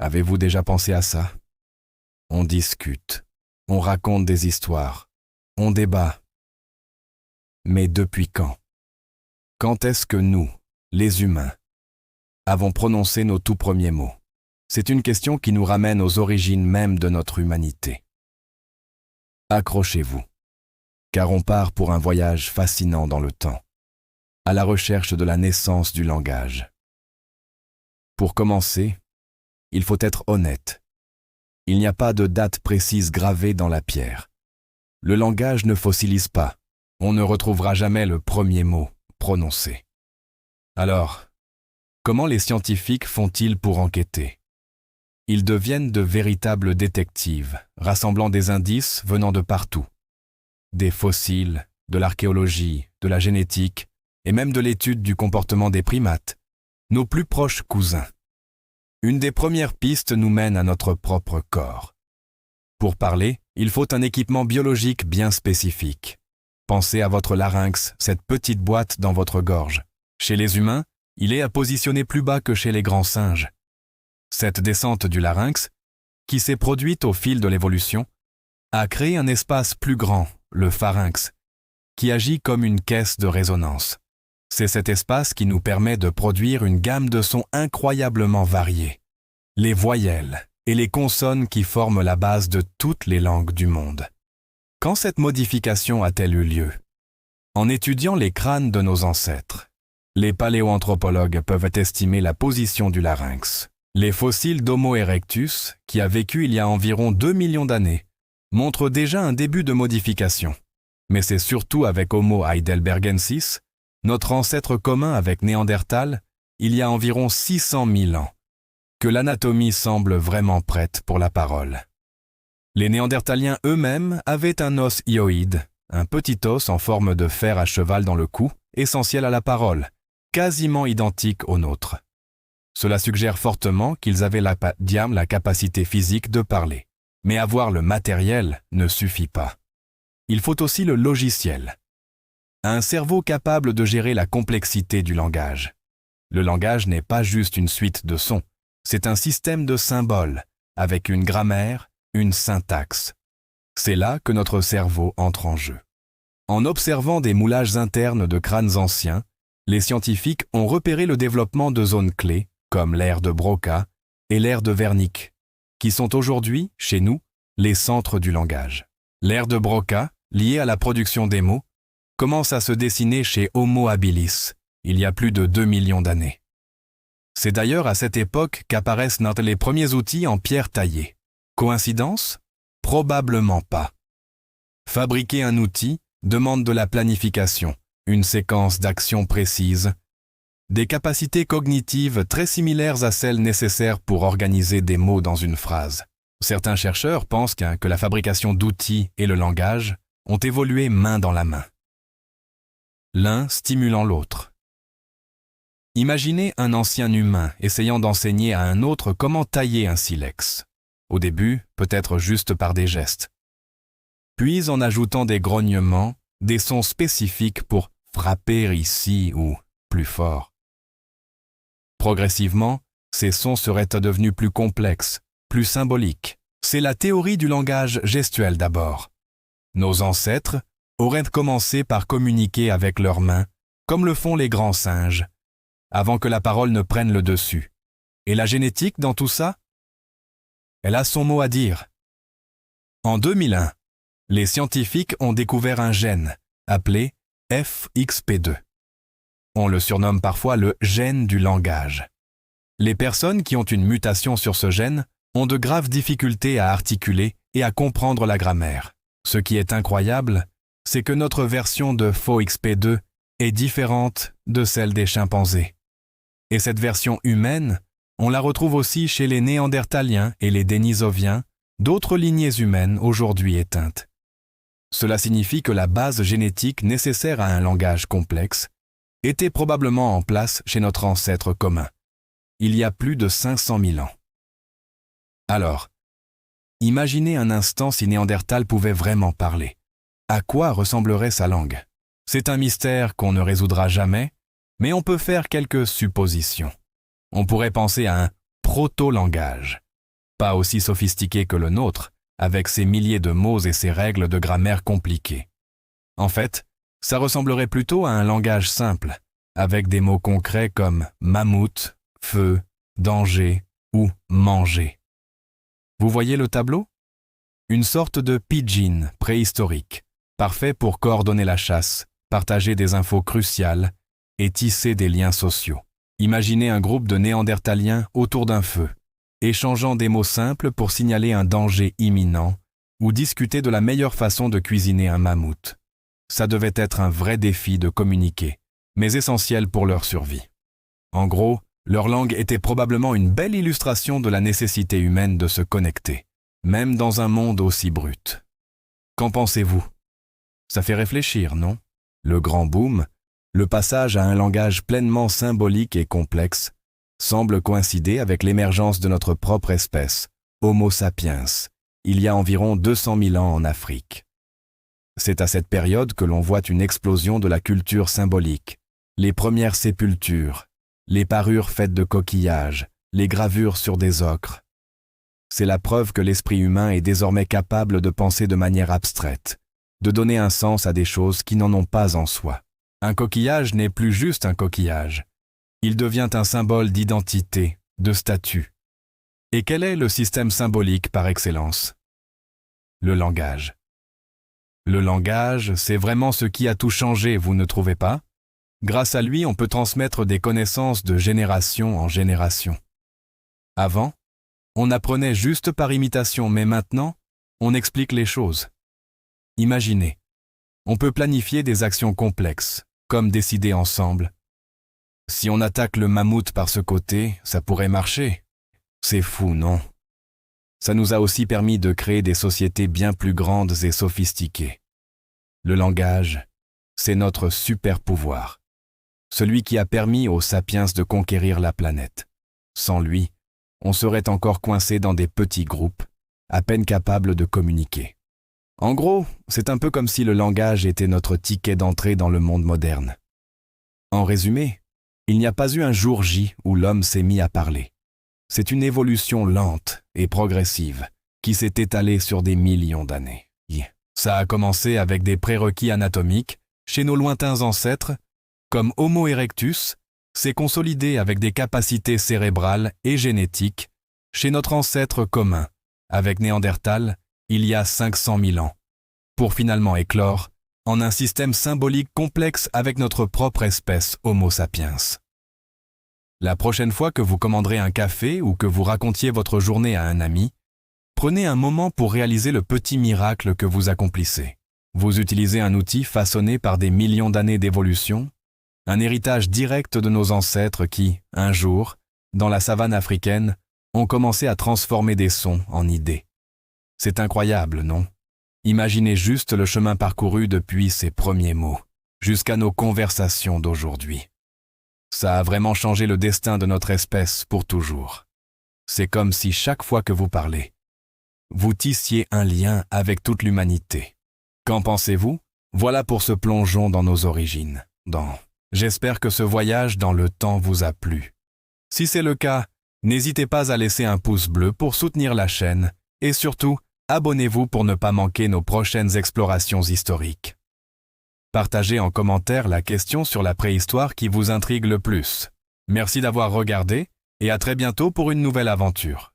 Avez-vous déjà pensé à ça? On discute, on raconte des histoires, on débat. Mais depuis quand? Quand est-ce que nous, les humains, avons prononcé nos tout premiers mots? C'est une question qui nous ramène aux origines même de notre humanité. Accrochez-vous, car on part pour un voyage fascinant dans le temps, à la recherche de la naissance du langage. Pour commencer, il faut être honnête. Il n'y a pas de date précise gravée dans la pierre. Le langage ne fossilise pas. On ne retrouvera jamais le premier mot prononcé. Alors, comment les scientifiques font-ils pour enquêter? Ils deviennent de véritables détectives, rassemblant des indices venant de partout. Des fossiles, de l'archéologie, de la génétique, et même de l'étude du comportement des primates, nos plus proches cousins. Une des premières pistes nous mène à notre propre corps. Pour parler, il faut un équipement biologique bien spécifique. Pensez à votre larynx, cette petite boîte dans votre gorge. Chez les humains, il est à positionner plus bas que chez les grands singes. Cette descente du larynx, qui s'est produite au fil de l'évolution, a créé un espace plus grand, le pharynx, qui agit comme une caisse de résonance. C'est cet espace qui nous permet de produire une gamme de sons incroyablement variés. Les voyelles et les consonnes qui forment la base de toutes les langues du monde. Quand cette modification a-t-elle eu lieu? En étudiant les crânes de nos ancêtres, les paléoanthropologues peuvent estimer la position du larynx. Les fossiles d'Homo erectus, qui a vécu il y a environ 2 millions d'années, montrent déjà un début de modification. Mais c'est surtout avec Homo heidelbergensis, notre ancêtre commun avec Néandertal, il y a environ 600 000 ans, que l'anatomie semble vraiment prête pour la parole. Les Néandertaliens eux-mêmes avaient un os hyoïde, un petit os en forme de fer à cheval dans le cou, essentiel à la parole, quasiment identique au nôtre. Cela suggère fortement qu'ils avaient la capacité physique de parler. Mais avoir le matériel ne suffit pas. Il faut aussi le logiciel. Un cerveau capable de gérer la complexité du langage. Le langage n'est pas juste une suite de sons, c'est un système de symboles, avec une grammaire, une syntaxe. C'est là que notre cerveau entre en jeu. En observant des moulages internes de crânes anciens, les scientifiques ont repéré le développement de zones clés, comme l'aire de Broca et l'aire de Wernicke, qui sont aujourd'hui, chez nous, les centres du langage. L'aire de Broca, liée à la production des mots, commence à se dessiner chez Homo habilis, il y a plus de 2 millions d'années. C'est d'ailleurs à cette époque qu'apparaissent les premiers outils en pierre taillée. Coïncidence? Probablement pas. Fabriquer un outil demande de la planification, une séquence d'actions précises, des capacités cognitives très similaires à celles nécessaires pour organiser des mots dans une phrase. Certains chercheurs pensent que la fabrication d'outils et le langage ont évolué main dans la main, l'un stimulant l'autre. Imaginez un ancien humain essayant d'enseigner à un autre comment tailler un silex. Au début, peut-être juste par des gestes. Puis en ajoutant des grognements, des sons spécifiques pour frapper ici ou plus fort. Progressivement, ces sons seraient devenus plus complexes, plus symboliques. C'est la théorie du langage gestuel d'abord. Nos ancêtres auraient commencé par communiquer avec leurs mains, comme le font les grands singes, avant que la parole ne prenne le dessus. Et la génétique dans tout ça? Elle a son mot à dire. En 2001, les scientifiques ont découvert un gène, appelé FXP2. On le surnomme parfois le gène du langage. Les personnes qui ont une mutation sur ce gène ont de graves difficultés à articuler et à comprendre la grammaire. Ce qui est incroyable, c'est que notre version de FOXP2 est différente de celle des chimpanzés. Et cette version humaine, on la retrouve aussi chez les Néandertaliens et les Dénisoviens, d'autres lignées humaines aujourd'hui éteintes. Cela signifie que la base génétique nécessaire à un langage complexe était probablement en place chez notre ancêtre commun, il y a plus de 500 000 ans. Alors, imaginez un instant si Néandertal pouvait vraiment parler. À quoi ressemblerait sa langue? C'est un mystère qu'on ne résoudra jamais, mais on peut faire quelques suppositions. On pourrait penser à un proto-langage, Pas aussi sophistiqué que le nôtre, avec ses milliers de mots et ses règles de grammaire compliquées. En fait, ça ressemblerait plutôt à un langage simple, avec des mots concrets comme mammouth, feu, danger ou manger. Vous voyez le tableau? Une sorte de pidgin préhistorique, parfait pour coordonner la chasse, partager des infos cruciales et tisser des liens sociaux. Imaginez un groupe de néandertaliens autour d'un feu, échangeant des mots simples pour signaler un danger imminent ou discuter de la meilleure façon de cuisiner un mammouth. Ça devait être un vrai défi de communiquer, mais essentiel pour leur survie. En gros, leur langue était probablement une belle illustration de la nécessité humaine de se connecter, même dans un monde aussi brut. Qu'en pensez-vous? Ça fait réfléchir, non? Le grand boom, le passage à un langage pleinement symbolique et complexe, semble coïncider avec l'émergence de notre propre espèce, Homo sapiens, il y a environ 200 000 ans en Afrique. C'est à cette période que l'on voit une explosion de la culture symbolique, les premières sépultures, les parures faites de coquillages, les gravures sur des ocres. C'est la preuve que l'esprit humain est désormais capable de penser de manière abstraite, de donner un sens à des choses qui n'en ont pas en soi. Un coquillage n'est plus juste un coquillage. Il devient un symbole d'identité, de statut. Et quel est le système symbolique par excellence? Le langage. Le langage, c'est vraiment ce qui a tout changé, vous ne trouvez pas? Grâce à lui, on peut transmettre des connaissances de génération en génération. Avant, on apprenait juste par imitation, mais maintenant, on explique les choses. Imaginez, on peut planifier des actions complexes, comme décider ensemble. Si on attaque le mammouth par ce côté, ça pourrait marcher. C'est fou, non? Ça nous a aussi permis de créer des sociétés bien plus grandes et sophistiquées. Le langage, c'est notre super pouvoir. Celui qui a permis aux sapiens de conquérir la planète. Sans lui, on serait encore coincé dans des petits groupes, à peine capables de communiquer. En gros, c'est un peu comme si le langage était notre ticket d'entrée dans le monde moderne. En résumé, il n'y a pas eu un jour J où l'homme s'est mis à parler. C'est une évolution lente et progressive qui s'est étalée sur des millions d'années. Ça a commencé avec des prérequis anatomiques chez nos lointains ancêtres, comme Homo erectus, s'est consolidé avec des capacités cérébrales et génétiques chez notre ancêtre commun, avec Néandertal, il y a 500 000 ans, pour finalement éclore en un système symbolique complexe avec notre propre espèce Homo sapiens. La prochaine fois que vous commanderez un café ou que vous racontiez votre journée à un ami, prenez un moment pour réaliser le petit miracle que vous accomplissez. Vous utilisez un outil façonné par des millions d'années d'évolution, un héritage direct de nos ancêtres qui, un jour, dans la savane africaine, ont commencé à transformer des sons en idées. C'est incroyable, non? Imaginez juste le chemin parcouru depuis ces premiers mots, jusqu'à nos conversations d'aujourd'hui. Ça a vraiment changé le destin de notre espèce pour toujours. C'est comme si chaque fois que vous parlez, vous tissiez un lien avec toute l'humanité. Qu'en pensez-vous? Voilà pour ce plongeon dans nos origines. J'espère que ce voyage dans le temps vous a plu. Si c'est le cas, n'hésitez pas à laisser un pouce bleu pour soutenir la chaîne et surtout, abonnez-vous pour ne pas manquer nos prochaines explorations historiques. Partagez en commentaire la question sur la préhistoire qui vous intrigue le plus. Merci d'avoir regardé et à très bientôt pour une nouvelle aventure.